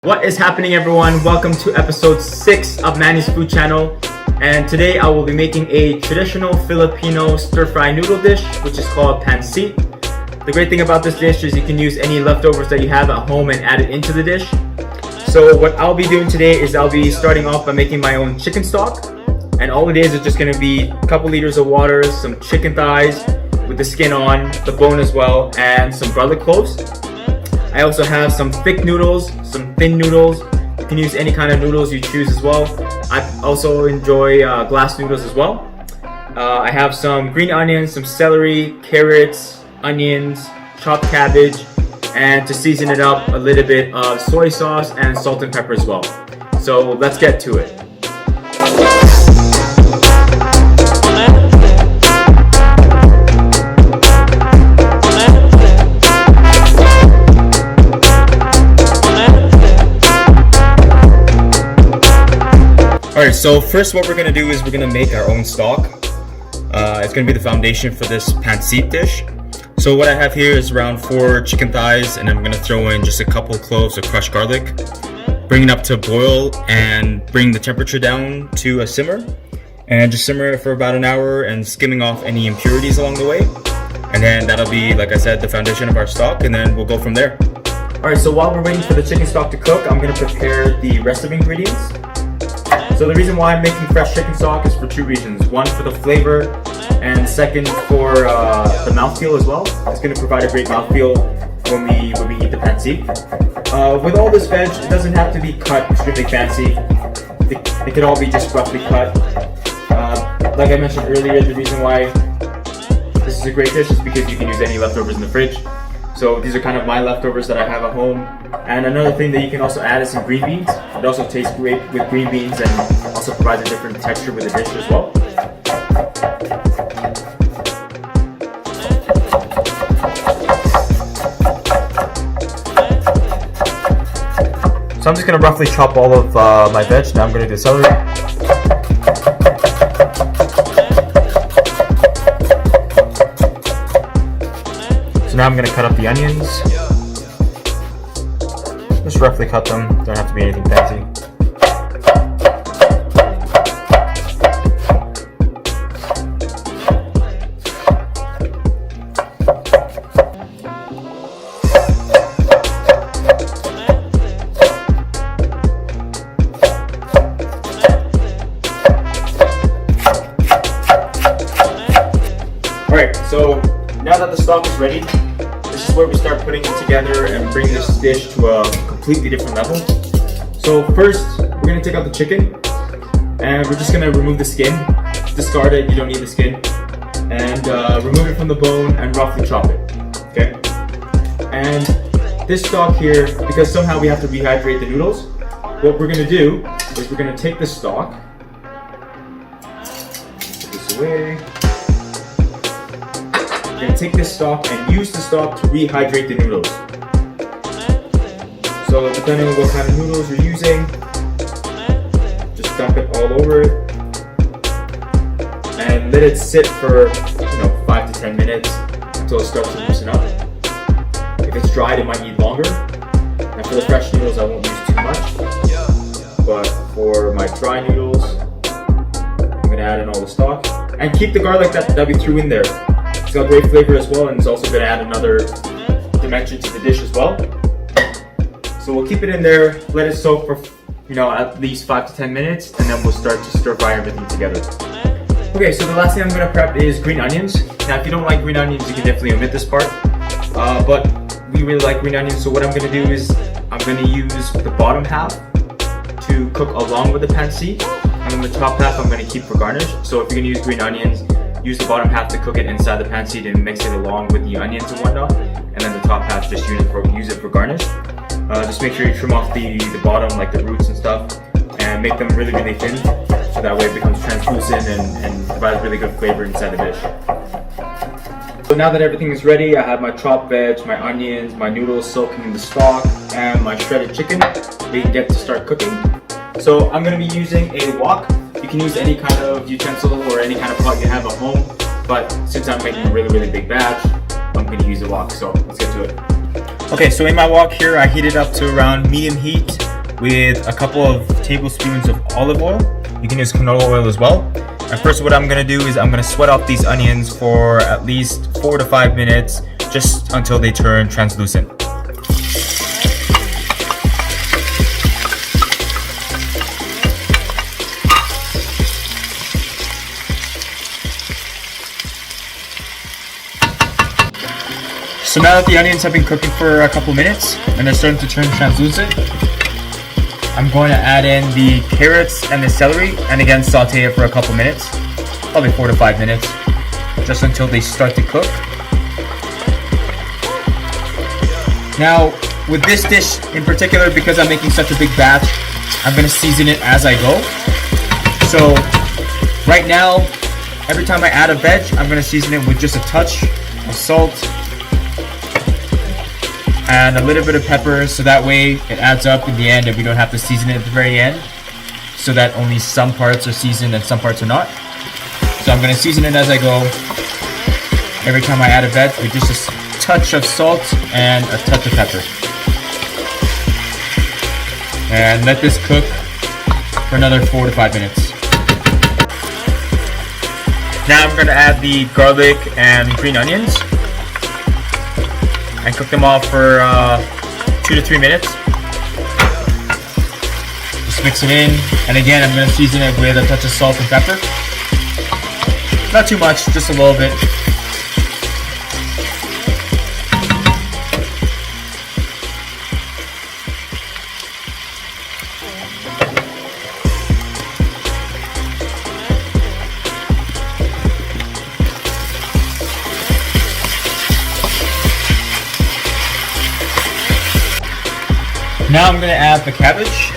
What is happening, everyone? Welcome to episode 6 of Manny's Food Channel, and today I will be making a traditional Filipino stir-fry noodle dish which is called Pancit. The great thing about this dish is you can use any leftovers that you have at home and add it into the dish. So what I'll be doing today is I'll be starting off by making my own chicken stock, and all it is just going to be a couple liters of water, some chicken thighs with the skin on, the bone as well, and some garlic cloves. I also have some thick noodles, some thin noodles. You can use any kind of noodles you choose as well. I also enjoy glass noodles as well. I have some green onions, some celery, carrots, onions, chopped cabbage, and to season it up, a little bit of soy sauce and salt and pepper as well. So let's get to it. Alright, so first what we're going to do is we're going to make our own stock. It's going to be the foundation for this Pancit dish. So what I have here is around 4 chicken thighs, and I'm going to throw in just a couple cloves of crushed garlic. Bring it up to a boil and bring the temperature down to a simmer. And just simmer it for about an hour and skimming off any impurities along the way. And then that'll be, like I said, the foundation of our stock, and then we'll go from there. Alright, so while we're waiting for the chicken stock to cook, I'm going to prepare the rest of the ingredients. So the reason why I'm making fresh chicken stock is for 2 reasons. One, for the flavor, and second, for the mouthfeel as well. It's going to provide a great mouthfeel when we eat the pancit. With all this veg, it doesn't have to be cut extremely fancy. It could all be just roughly cut. Like I mentioned earlier, the reason why this is a great dish is because you can use any leftovers in the fridge. So these are kind of my leftovers that I have at home. And another thing that you can also add is some green beans. It also tastes great with green beans and also provides a different texture with the dish as well. So I'm just going to roughly chop all of my veg. Now I'm going to do celery. So now I'm going to cut up the onions. Just roughly cut them, don't have to be anything fancy. Alright, so now that the stock is ready, this is where we start putting it together and bring this dish to a completely different level. So first, we're going to take out the chicken, and we're just going to remove the skin. Discard it, you don't need the skin. And remove it from the bone and roughly chop it. Okay? And this stock here, because somehow we have to rehydrate the noodles, what we're going to do is we're going to take the stock, put this away. We're going to take this stock and use the stock to rehydrate the noodles. So depending on what kind of noodles you're using, just dump it all over it and let it sit for 5 to 10 minutes until it starts to loosen up. If it's dried, it might need longer. And for the fresh noodles, I won't use too much. But for my dry noodles, I'm going to add in all the stock and keep the garlic that we threw in there. It's got great flavor as well, and it's also going to add another dimension to the dish as well. So we'll keep it in there, let it soak for at least 5 to 10 minutes, and then we'll start to stir fry everything together. Okay, so the last thing I'm going to prep is green onions. Now if you don't like green onions, you can definitely omit this part. But we really like green onions, so what I'm going to do is I'm going to use the bottom half to cook along with the pancit, and then the top half I'm going to keep for garnish. So if you're going to use green onions, use the bottom half to cook it inside the pancit and mix it along with the onions and whatnot, and then the top half just use it for garnish. Just make sure you trim off the bottom, like the roots and stuff, and make them really, really thin, so that way it becomes translucent and provides really good flavor inside the dish. So now that everything is ready, I have my chopped veg, my onions, my noodles soaking in the stock, and my shredded chicken. We can get to start cooking. So I'm going to be using a wok. You can use any kind of utensil or any kind of pot you have at home, but since I'm making a really, really big batch, I'm going to use a wok. So let's get to it. Okay, so in my wok here, I heat it up to around medium heat with a couple of tablespoons of olive oil. You can use canola oil as well. And first what I'm gonna do is I'm gonna sweat off these onions for at least 4 to 5 minutes, just until they turn translucent. So now that the onions have been cooking for a couple minutes and they're starting to turn translucent, I'm going to add in the carrots and the celery and again saute it for a couple minutes, probably 4 to 5 minutes, just until they start to cook. Now with this dish in particular, because I'm making such a big batch, I'm going to season it as I go. So right now, every time I add a veg, I'm going to season it with just a touch of salt and a little bit of pepper, so that way it adds up in the end and we don't have to season it at the very end, so that only some parts are seasoned and some parts are not. So I'm going to season it as I go. Every time I add a veg with just a touch of salt and a touch of pepper. And let this cook for another 4 to 5 minutes. Now I'm going to add the garlic and green onions and cook them all for 2 to 3 minutes. Just mix it in, and again I'm going to season it with a touch of salt and pepper. Not too much, just a little bit. Now I'm going to add the cabbage.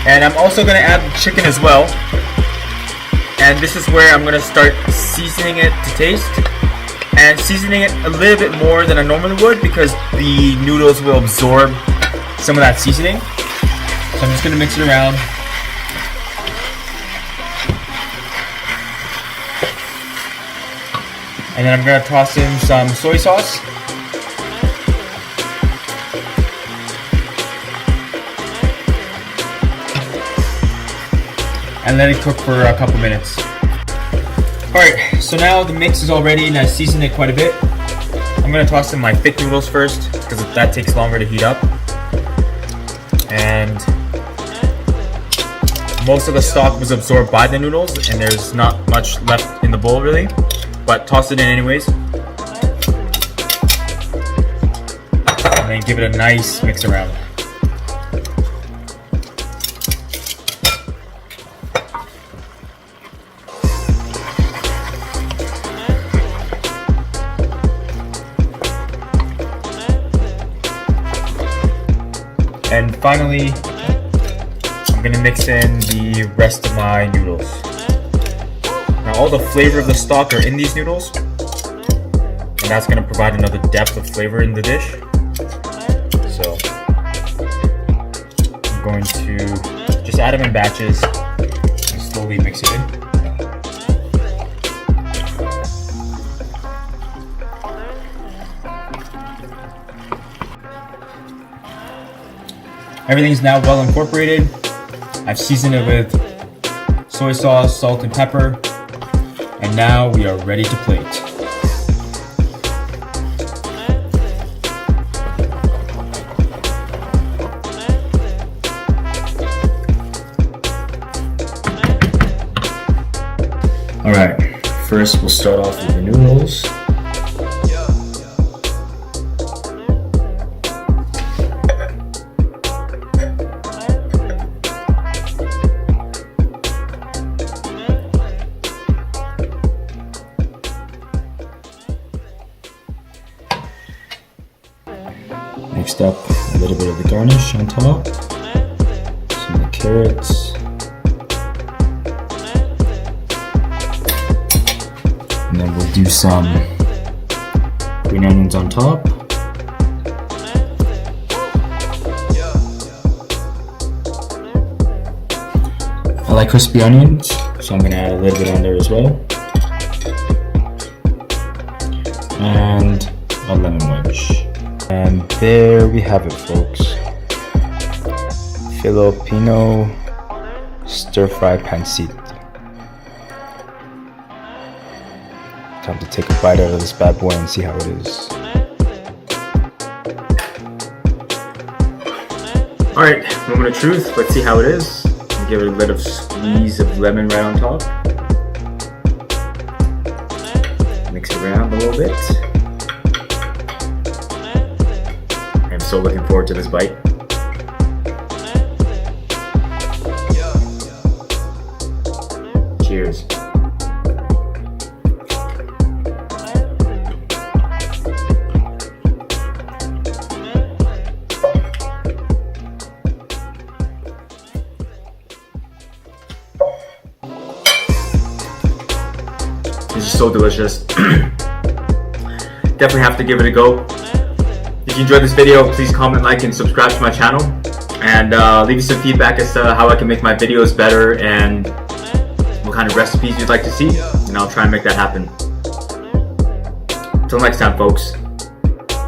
And I'm also going to add the chicken as well. And this is where I'm going to start seasoning it to taste. And seasoning it a little bit more than I normally would, because the noodles will absorb some of that seasoning. So I'm just going to mix it around. And then I'm going to toss in some soy sauce. And let it cook for a couple minutes. Alright, so now the mix is all ready and I seasoned it quite a bit. I'm going to toss in my thick noodles first, because that takes longer to heat up. And most of the stock was absorbed by the noodles and there's not much left in the bowl really, but toss it in anyways. And then give it a nice mix around. And finally, I'm going to mix in the rest of my noodles. Now all the flavor of the stock are in these noodles, and that's going to provide another depth of flavor in the dish. So I'm going to just add them in batches and slowly mix it in. Everything's now well incorporated. I've seasoned it with soy sauce, salt, and pepper. And now we are ready to plate. Alright, first we'll start off with the noodles. Next up, a little bit of the garnish on top, some of the carrots, and then we'll do some green onions on top. I like crispy onions, so I'm going to add a little bit on there as well. a lemon wedge. And there we have it, folks. Filipino stir-fry pancit. Time to take a bite out of this bad boy and see how it is. Alright, moment of truth. Let's see how it is. Give it a little squeeze of lemon right on top. Mix it around a little bit. I'm so looking forward to this bite. Cheers. This is so delicious. Definitely have to give it a go. If you enjoyed this video, please comment, like, and subscribe to my channel. And leave me some feedback as to how I can make my videos better and what kind of recipes you'd like to see. And I'll try and make that happen. Until next time, folks.